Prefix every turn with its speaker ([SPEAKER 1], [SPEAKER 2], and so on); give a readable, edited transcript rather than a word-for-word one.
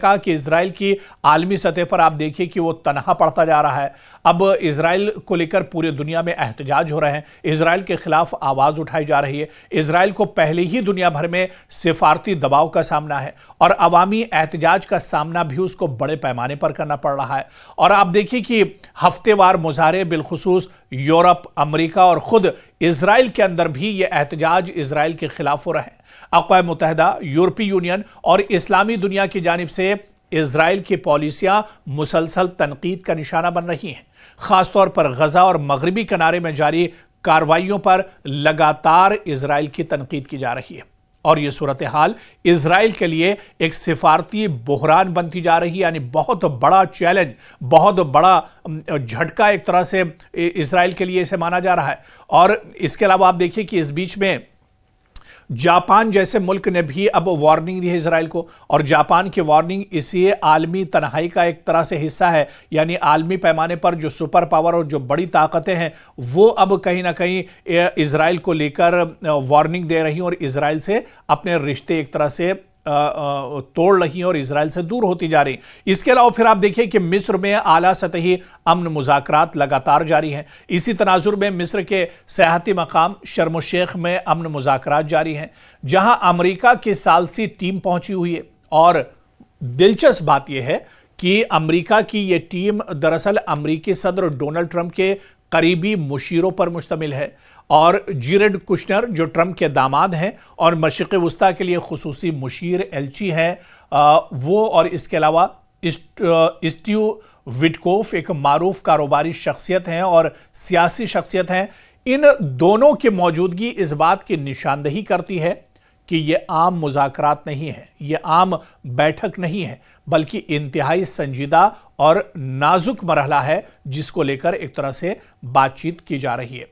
[SPEAKER 1] कि इजराइल की आलमी सतह पर आप देखिए कि वो तनहा पड़ता जा रहा है। अब इजराइल को लेकर पूरी दुनिया में एहतजाज हो रहे हैं, इजराइल के खिलाफ आवाज उठाई जा रही है। इजराइल को पहले ही दुनिया भर में सिफारती दबाव का सामना है और अवामी एहतजाज का सामना भी उसको बड़े पैमाने पर करना पड़ रहा है। और आप देखिए कि हफ्तेवार मुजाहरे बिलखुसूस यूरोप, अमेरिका और खुद इजराइल के अंदर भी ये एहतजाज इजराइल के खिलाफ हो रहे हैं। अक़वाम मुत्तहिदा, यूरोपीय यूनियन और इस्लामी दुनिया की जानिब से इजराइल की पॉलिसियां मुसलसल तनकीद का निशाना बन रही हैं। खासतौर पर गजा और मगरबी किनारे में जारी कार्रवाइयों पर लगातार इजराइल की तनकीद की जा रही है और यह सूरत हाल इजराइल के लिए एक सिफारती बुहरान बनती जा रही है, यानी बहुत बड़ा चैलेंज, बहुत बड़ा झटका एक तरह से इजराइल के लिए इसे माना जा रहा है। और इसके अलावा आप देखिए कि इस बीच में जापान जैसे मुल्क ने भी अब वार्निंग दी है इजराइल को, और जापान की वार्निंग इसी आलमी तन्हाई का एक तरह से हिस्सा है। यानी आलमी पैमाने पर जो सुपर पावर और जो बड़ी ताकतें हैं वो अब कहीं ना कहीं इजराइल को लेकर वार्निंग दे रही हैं और इजराइल से अपने रिश्ते एक तरह से तोड़ रही हैं और इजराइल से दूर होती जा रही। इसके अलावा फिर आप देखिए कि मिस्र में आला सतही अमन मुज़ाकरात लगातार जारी हैं। इसी तनाजुर में मिस्र के सयाहती मकाम शर्म शेख में अमन मुज़ाकरात जारी हैं, जहां अमेरिका की सालसी टीम पहुंची हुई है। और दिलचस्प बात यह है कि अमेरिका की यह टीम दरअसल अमेरिकी सदर डोनाल्ड ट्रंप के करीबी मुशीरों पर मुश्तमिल है। और जेरेड कुशनर जो ट्रंप के दामाद हैं और मशरिक़ वस्ता के लिए खुसूसी मुशीर एलची हैं, वो, और इसके अलावा स्टीव विटकोफ एक मारूफ कारोबारी शख्सियत हैं और सियासी शख्सियत हैं। इन दोनों की मौजूदगी इस बात की निशानदही करती है कि यह आम मुज़ाकरात नहीं है, यह आम बैठक नहीं है, बल्कि इंतहाई संजीदा और नाजुक मरहला है जिसको लेकर एक तरह से बातचीत की जा रही है।